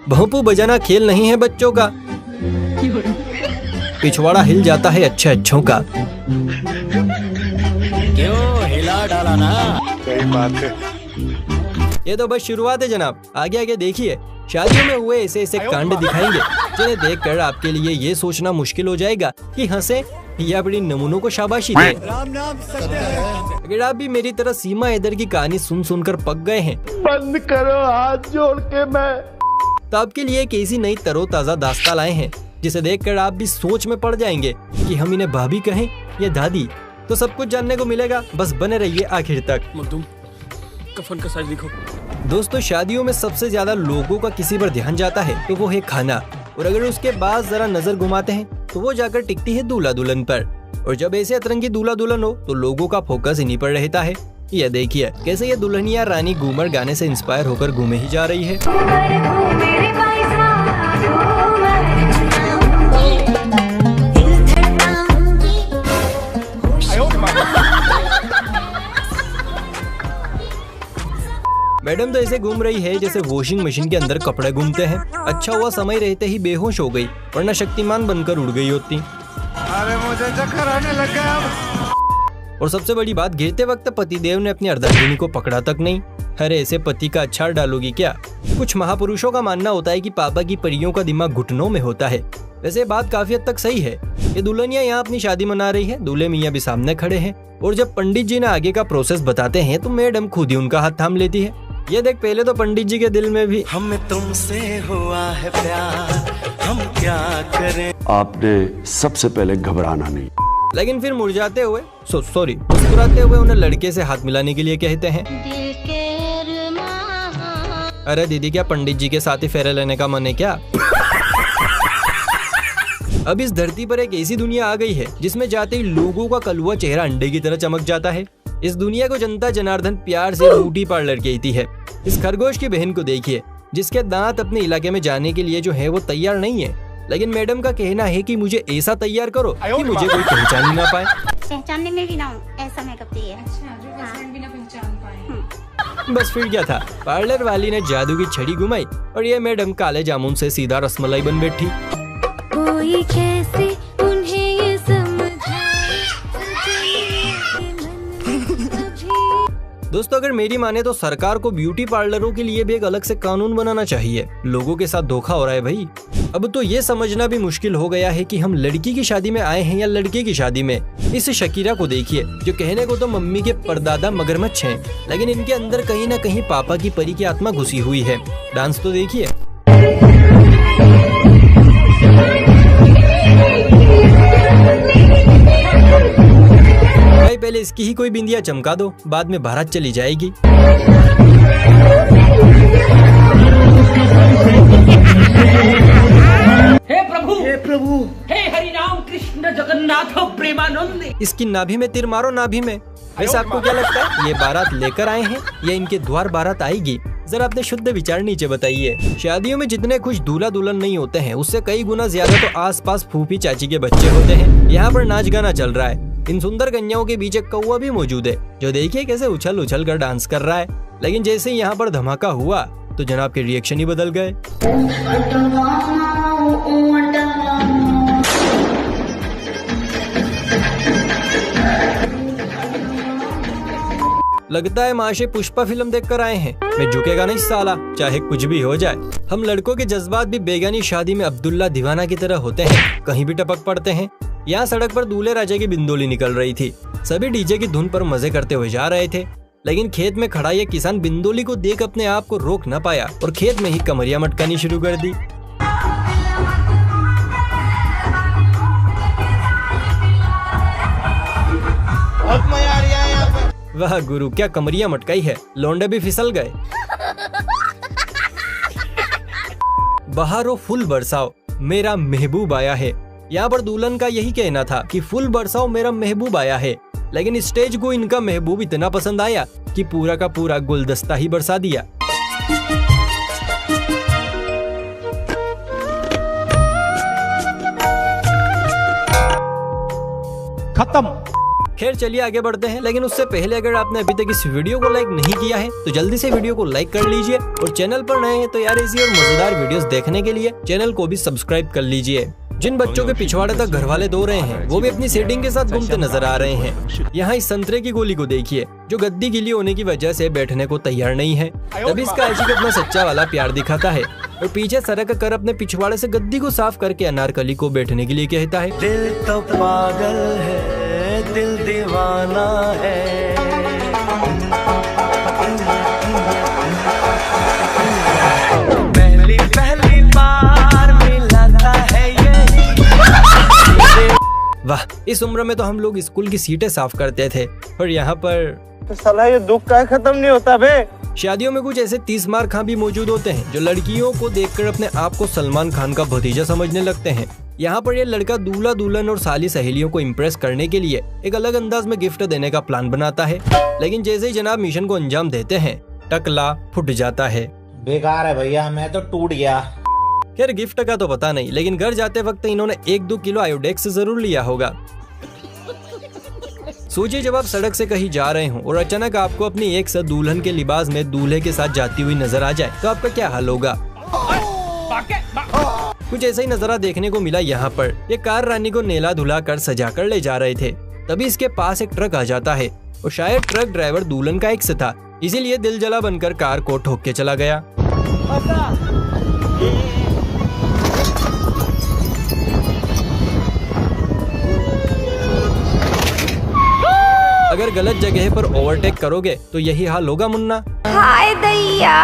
भोंपू बजाना खेल नहीं है बच्चों का, पिछवाड़ा हिल जाता है अच्छे अच्छों का। क्यों हिला डाला ना? सही बात है। ये तो बस शुरुआत है जनाब, आगे आगे देखिए। शादियों में हुए ऐसे ऐसे कांड दिखाएंगे जिन्हें देखकर आपके लिए ये सोचना मुश्किल हो जाएगा कि हंसे या बड़ी नमूनों को शाबाशी दे। अगर आप भी मेरी तरह सीमा हैदर की कहानी सुन सुनकर पक गए हैं, बंद करो हाथ जोड़ के मैं, तो आपके लिए एक ऐसी नई तरोताजा दास्तान लाए हैं जिसे देखकर आप भी सोच में पड़ जाएंगे कि हम इन्हें भाभी कहें या दादी। तो सब कुछ जानने को मिलेगा, बस बने रहिए आखिर तक। मखदूम, कफन का साइज लिखो। दोस्तों, शादियों में सबसे ज्यादा लोगों का किसी पर ध्यान जाता है तो वो है खाना, और अगर उसके बाद जरा नजर घुमाते हैं तो वो जाकर टिकती है दूल्हा दुल्हन पर। और जब ऐसे अतरंगी दूल्हा दुल्हन हो तो लोगों का फोकस इन्हीं पर रहता है। यह देखिए कैसे ये दुल्हनिया रानी घूमर गाने से इंस्पायर होकर घूमे ही जा रही है। मैडम तो ऐसे घूम रही है जैसे वॉशिंग मशीन के अंदर कपड़े घूमते हैं। अच्छा हुआ समय रहते ही बेहोश हो गई, वरना शक्तिमान बनकर उड़ गई होती। अरे मुझे चक्कर आने लग गया। और सबसे बड़ी बात, गिरते वक्त पतिदेव ने अपनी अर्धांगिनी को पकड़ा तक नहीं। अरे ऐसे पति का अछाड़ डालोगी क्या? कुछ महापुरुषों का मानना होता है कि पापा की परियों का दिमाग घुटनों में होता है। वैसे बात काफी हद तक सही है। ये दुल्हनिया यहाँ अपनी शादी मना रही है, दूल्हे मियाँ भी सामने खड़े हैं, और जब पंडित जी ने आगे का प्रोसेस बताते हैं तो मैडम खुद ही उनका हाथ थाम लेती है। ये देख, पहले तो पंडित जी के दिल में भी हमें तुमसे हुआ है प्यार, हम क्या करें। आपने सबसे पहले घबराना नहीं, लेकिन फिर मुरझाते हुए सॉरी मुस्कुराते हुए उन्हें लड़के से हाथ मिलाने के लिए कहते हैं। अरे दीदी, क्या पंडित जी के साथ ही फेरे लेने का मन है क्या? अब इस धरती पर एक ऐसी दुनिया आ गई है जिसमें जाते ही लोगों का कलुआ चेहरा अंडे की तरह चमक जाता है। इस दुनिया को जनता जनार्दन प्यार से ब्यूटी पार्लर कहती है। इस खरगोश की बहन को देखिए जिसके दांत अपने इलाके में जाने के लिए जो है वो तैयार नहीं है, लेकिन मैडम का कहना है कि मुझे ऐसा तैयार करो कि मुझे कोई पहचान ही ना पाए। पहचानने में भी ना हो ऐसा मेकअप चाहिए। भी ना पहचान पाए। बस फिर क्या था, पार्लर वाली ने जादू की छड़ी घुमाई और ये मैडम काले जामुन से सीधा रसमलाई बन बैठी। कोई कैसे उन्हें ये दोस्तों, अगर मेरी माने तो सरकार को ब्यूटी पार्लरों के लिए भी एक अलग से कानून बनाना चाहिए। लोगों के साथ धोखा हो रहा है भाई। अब तो ये समझना भी मुश्किल हो गया है कि हम लड़की की शादी में आए हैं या लड़के की शादी में। इस शकीरा को देखिए जो कहने को तो मम्मी के परदादा मगरमच्छ हैं, लेकिन इनके अंदर कहीं ना कहीं पापा की परी की आत्मा घुसी हुई है। डांस तो देखिए। भाई पहले इसकी ही कोई बिंदिया चमका दो, बाद में बारात चली जाएगी। हे प्रभु, हे हरि राम कृष्ण जगन्नाथ प्रेमानंद। इसकी नाभि में तीर मारो, नाभि में। वैसे आपको क्या लगता है, ये बारात लेकर आए हैं या इनके द्वार बारात आएगी? जरा अपने शुद्ध विचार नीचे बताइए। शादियों में जितने खुश दूल्हा दुल्हन नहीं होते हैं, उससे कई गुना ज्यादा तो आसपास फूफी चाची के बच्चे होते हैं। यहाँ पर नाच गाना चल रहा है। इन सुंदर कन्याओं के बीच एक कौवा भी मौजूद है जो देखिए कैसे उछल उछल कर डांस कर रहा है। लेकिन जैसे ही यहाँ पर धमाका हुआ तो जनाब के रिएक्शन ही बदल गए। लगता है माशे पुष्पा फिल्म देखकर आए हैं। मैं झुकेगा नहीं साला, चाहे कुछ भी हो जाए। हम लड़कों के जज्बात भी बेगानी शादी में अब्दुल्ला दीवाना की तरह होते हैं, कहीं भी टपक पड़ते हैं। यहाँ सड़क पर दूल्हे राजा की बिंदोली निकल रही थी। सभी डीजे की धुन पर मजे करते हुए जा रहे थे, लेकिन खेत में खड़ा ये किसान बिंदोली को देख अपने आप को रोक न पाया और खेत में ही कमरिया मटकानी शुरू कर दी। वाह गुरु, क्या कमरिया मटकाई है, लौंडे भी फिसल गए। बहारो फूल बरसाओ मेरा महबूब आया है। यहाँ पर दुल्हन का यही कहना था कि फूल बरसाओ मेरा महबूब आया है, लेकिन स्टेज को इनका महबूब इतना पसंद आया कि पूरा का पूरा गुलदस्ता ही बरसा दिया। खत्म। खैर चलिए आगे बढ़ते हैं, लेकिन उससे पहले अगर आपने अभी तक इस वीडियो को लाइक नहीं किया है तो जल्दी से वीडियो को लाइक कर लीजिए, और चैनल पर नए हैं तो यार ऐसी और मजेदार वीडियोस देखने के लिए चैनल को भी सब्सक्राइब कर लीजिए। जिन बच्चों के पिछवाड़े तक घर वाले धो रहे हैं वो भी अपनी सेटिंग के साथ घूमते नजर आ रहे हैं। यहाँ इस संतरे की गोली को देखिए जो गद्दी गीली होने की वजह से बैठने को तैयार नहीं है। तभी इसका आशिक अपना सच्चा वाला प्यार दिखाता है और पीछे सरक कर अपने पिछवाड़े से गद्दी को साफ करके अनारकली को बैठने के लिए कहता है। दिल तो पागल है, दिल दीवाना है। पहली बार मिलता है ये। वाह, इस उम्र में तो हम लोग स्कूल की सीटें साफ करते थे, और यहाँ पर तो साला ये दुख का खत्म नहीं होता बे। शादियों में कुछ ऐसे 30 मार खां भी मौजूद होते हैं जो लड़कियों को देखकर अपने आप को सलमान खान का भतीजा समझने लगते हैं। यहाँ पर ये लड़का दूल्हा दुल्हन और साली सहेलियों को इम्प्रेस करने के लिए एक अलग अंदाज में गिफ्ट देने का प्लान बनाता है, लेकिन जैसे ही जनाब मिशन को अंजाम देते हैं टकला फुट जाता है। बेकार है भैया, मैं तो टूट गया। खैर गिफ्ट का तो पता नहीं, लेकिन घर जाते वक्त इन्होंने 1-2 किलो आयोडेक्स जरूर लिया होगा। सोचिए जब आप सड़क से कहीं जा रहे हो और अचानक आपको अपनी एक साथ दुल्हन के लिबास में दूल्हे के साथ जाती हुई नजर आ जाए तो आपका क्या हाल होगा। कुछ ऐसा ही नजारा देखने को मिला यहाँ पर। ये कार रानी को नेला धुला कर सजा कर ले जा रहे थे, तभी इसके पास एक ट्रक आ जाता है और शायद ट्रक ड्राइवर दुल्हन का एक्स था, इसीलिए दिल जला बनकर कार को ठोक के चला गया। अगर गलत जगह पर ओवरटेक करोगे तो यही हाल होगा मुन्ना। हाय दैया,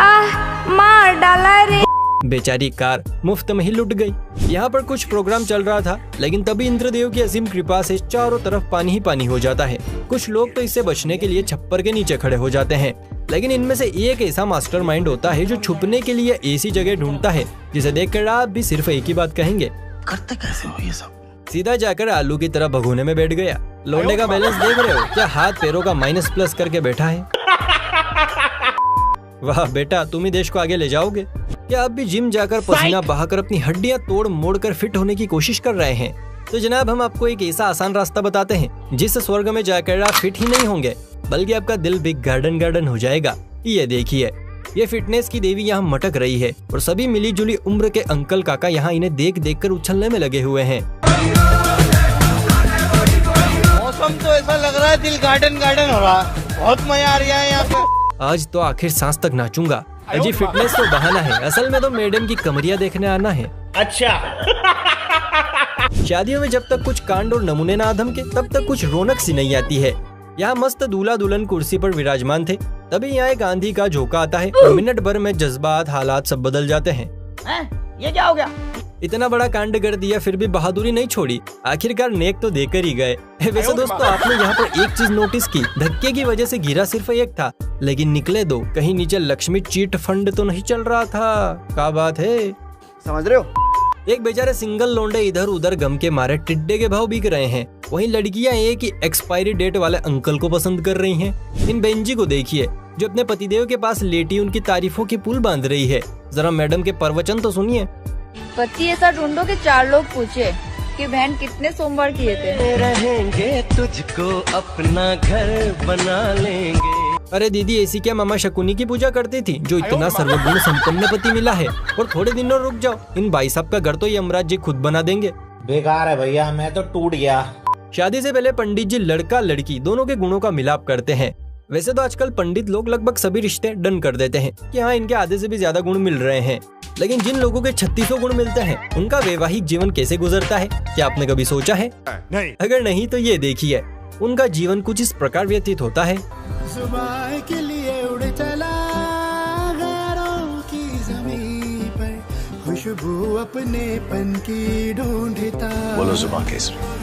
मार डाला रे। बेचारी कार मुफ्त में ही लुट गई। यहाँ पर कुछ प्रोग्राम चल रहा था, लेकिन तभी इंद्रदेव की असीम कृपा से चारों तरफ पानी ही पानी हो जाता है। कुछ लोग तो इससे बचने के लिए छप्पर के नीचे खड़े हो जाते हैं, लेकिन इनमें से एक ऐसा मास्टरमाइंड होता है जो छुपने के लिए ऐसी जगह ढूंढता है जिसे देखकर आप भी सिर्फ एक ही बात कहेंगे, करते कैसे हो ये सब। सीधा जाकर आलू की तरह भगोने में बैठ गया। लौंडे का बैलेंस देख रहे हो क्या, हाथ पैरों का माइनस प्लस करके बैठा है। वाह बेटा, तुम ही देश को आगे ले जाओगे। क्या आप भी जिम जाकर पसीना बहाकर अपनी हड्डियां तोड़ मोड़ कर फिट होने की कोशिश कर रहे हैं? तो जनाब हम आपको एक ऐसा आसान रास्ता बताते हैं जिस स्वर्ग में जाकर आप फिट ही नहीं होंगे बल्कि आपका दिल भी गार्डन गार्डन हो जाएगा। ये देखिए, ये फिटनेस की देवी यहाँ मटक रही है और सभी मिली जुली उम्र के अंकल काका यहाँ इन्हें देख देख कर उछलने में लगे हुए हैं। मौसम तो ऐसा लग रहा है दिल गार्डन गार्डन हो रहा है, बहुत मजा आ रहा है यहाँ पे। आज तो आखिर सांस तक नाचूंगा। अजी फिटनेस तो बहाना है, असल में तो मैडम की कमरिया देखने आना है। अच्छा। शादियों में जब तक कुछ कांड और नमूने ना धमके तब तक कुछ रौनक सी नहीं आती है। यहाँ मस्त दूल्हा दुल्हन कुर्सी पर विराजमान थे, तभी यहाँ एक आंधी का झोंका आता है और मिनट भर में जज्बात हालात सब बदल जाते हैं। ये क्या हो गया? इतना बड़ा कांड कर दिया फिर भी बहादुरी नहीं छोड़ी, आखिरकार नेक तो देकर ही गए। वैसे दोस्तों आपने यहाँ पर एक चीज नोटिस की, धक्के की वजह से गिरा सिर्फ एक था, लेकिन निकले दो। कहीं नीचे लक्ष्मी चीट फंड तो नहीं चल रहा था? क्या बात है, समझ रहे हो? एक बेचारे सिंगल लोंडे इधर उधर गम के मारे टिड्डे के भाव बिक रहे हैं, वहीं लड़कियां एक ही एक्सपायरी डेट वाले अंकल को पसंद कर रही हैं। इन बेंजी को देखिए जो अपने पतिदेव के पास लेटी उनकी तारीफों की पुल बांध रही है। जरा मैडम के प्रवचन तो सुनिए। पति ऐसा ढूंढो कि 4 लोग पूछे कि बहन कितने सोमवार किए थे। रहेंगे तुझको अपना घर बना लेंगे। अरे दीदी ऐसी क्या मामा शकुनी की पूजा करती थी जो इतना सर्वगुण संपन्न पति मिला है? और थोड़े दिन और रुक जाओ, इन भाई साहब का घर तो यमराज जी खुद बना देंगे। बेकार है भैया, मैं तो टूट गया। शादी से पहले पंडित जी लड़का लड़की दोनों के गुणों का मिलाप करते हैं। वैसे तो आजकल पंडित लोग लगभग सभी रिश्ते डन कर देते हैं कि हाँ इनके आधे से भी ज्यादा गुण मिल रहे हैं, लेकिन जिन लोगों के 3600 गुण मिलते हैं उनका वैवाहिक जीवन कैसे गुजरता है, क्या आपने कभी सोचा है? नहीं। अगर नहीं तो ये देखिए, उनका जीवन कुछ इस प्रकार व्यतीत होता है। सुबह के लिए उड़ चला गैरों की ज़मीं पर, खुशबू अपनेपन की ढूंढता। बोलो जुबान केसरी।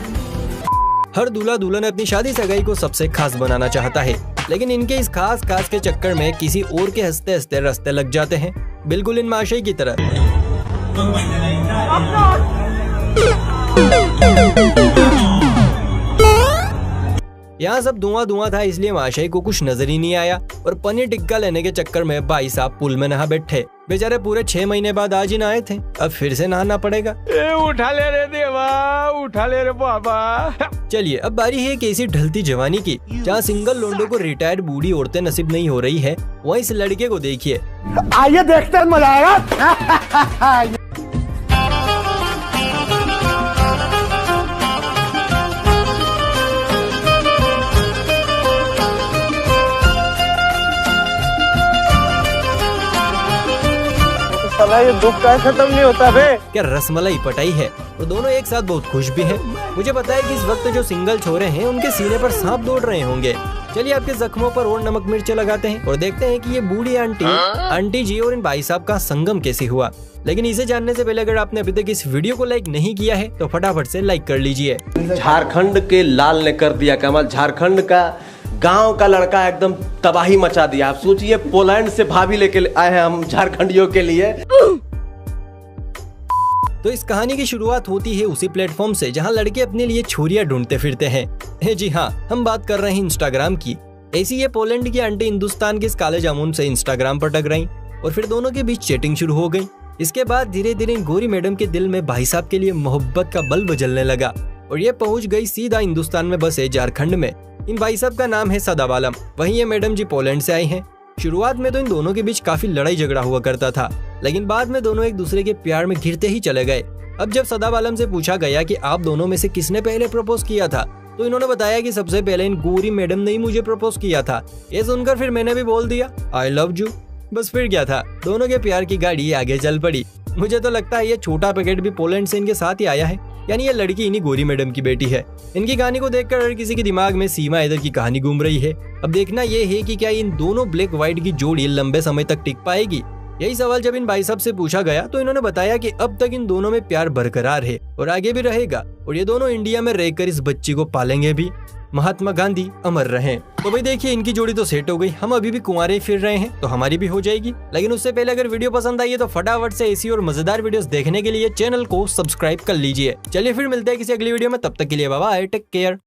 हर दूल्हा दुल्हन अपनी शादी सगाई को सबसे खास बनाना चाहता है, लेकिन इनके इस खास के चक्कर में किसी और के हंसते हंसते रास्ते लग जाते हैं, बिल्कुल इन महाशय की तरह। यहाँ सब धुआं धुआं था, इसलिए महाशय को कुछ नजर ही नहीं आया और पनीर टिक्का लेने के चक्कर में भाई साहब पुल में नहा बैठे। बेचारे पूरे 6 महीने बाद आज ही नहाए थे, अब फिर से नहाना पड़ेगा। उठा ले रे देवा, उठा ले रे बाबा। चलिए अब बारी है एक ऐसी ढलती जवानी की जहाँ सिंगल लोंडो को रिटायर्ड बूढ़ी औरतें नसीब नहीं हो रही है। वहीं इस लड़के को देखिए। आइए देखते हैं, मजा आएगा। ये दुख का खत्म नहीं होता बे। क्या रसमलाई पटाई है। और दोनों एक साथ बहुत खुश भी हैं। मुझे पता है कि इस वक्त जो सिंगल छोरे हैं उनके सीने पर सांप दौड़ रहे होंगे। चलिए आपके जख्मों पर और नमक मिर्च लगाते हैं और देखते हैं कि ये बूढ़ी आंटी जी और इन भाई साहब का संगम कैसे हुआ। लेकिन इसे जानने से पहले अगर आपने अभी तक इस वीडियो को लाइक नहीं किया है तो फटाफट से लाइक कर लीजिए। झारखंड के लाल ने कर दिया कमाल। झारखंड का गांव का लड़का एकदम तबाही मचा दिया। आप सोचिए, पोलैंड से भाभी लेके आए हैं हम झारखंडियों के लिए। तो इस कहानी की शुरुआत होती है उसी प्लेटफॉर्म से जहां लड़के अपने लिए छोरियां ढूंढते फिरते हैं। जी हाँ, हम बात कर रहे हैं इंस्टाग्राम की। ऐसी ये पोलैंड की आंटी हिंदुस्तान के इस काले जामुन से इंस्टाग्राम पर टकराई और फिर दोनों के बीच चैटिंग शुरू हो गई। इसके बाद धीरे धीरे गोरी मैडम के दिल में भाई साहब के लिए मोहब्बत का बल्ब जलने लगा और ये पहुंच गई सीधा हिंदुस्तान में बसे झारखंड में। इन भाई साहब का नाम है सदाबालम। वहीं ये मैडम जी पोलैंड से आई हैं। शुरुआत में तो इन दोनों के बीच काफी लड़ाई झगड़ा हुआ करता था, लेकिन बाद में दोनों एक दूसरे के प्यार में घिरते ही चले गए। अब जब सदाबालम से पूछा गया कि आप दोनों में से किसने पहले प्रपोज किया था, तो इन्होंने बताया कि सबसे पहले इन गोरी मैडम ने ही मुझे प्रपोज किया था। ये सुनकर फिर मैंने भी बोल दिया आई लव यू। बस फिर क्या था, दोनों के प्यार की गाड़ी आगे चल पड़ी। मुझे तो लगता है ये छोटा पैकेट भी पोलैंड से इनके साथ ही आया है, यानी ये लड़की इन्हीं गोरी मैडम की बेटी है। इनकी कहानी को देखकर हर किसी के दिमाग में सीमा हैदर की कहानी घूम रही है। अब देखना ये है कि क्या इन दोनों ब्लैक व्हाइट की जोड़ी लंबे समय तक टिक पाएगी। यही सवाल जब इन भाई साहब से पूछा गया तो इन्होंने बताया कि अब तक इन दोनों में प्यार बरकरार है और आगे भी रहेगा और ये दोनों इंडिया में रहकर इस बच्ची को पालेंगे भी। महात्मा गांधी अमर रहें। तो भाई देखिए, इनकी जोड़ी तो सेट हो गई। हम अभी भी कुंवारे फिर रहे हैं तो हमारी भी हो जाएगी। लेकिन उससे पहले अगर वीडियो पसंद आई है तो फटाफट से ऐसी और मजेदार वीडियोस देखने के लिए चैनल को सब्सक्राइब कर लीजिए। चलिए फिर मिलते हैं किसी अगली वीडियो में, तब तक के लिए बाय बाय, टेक केयर।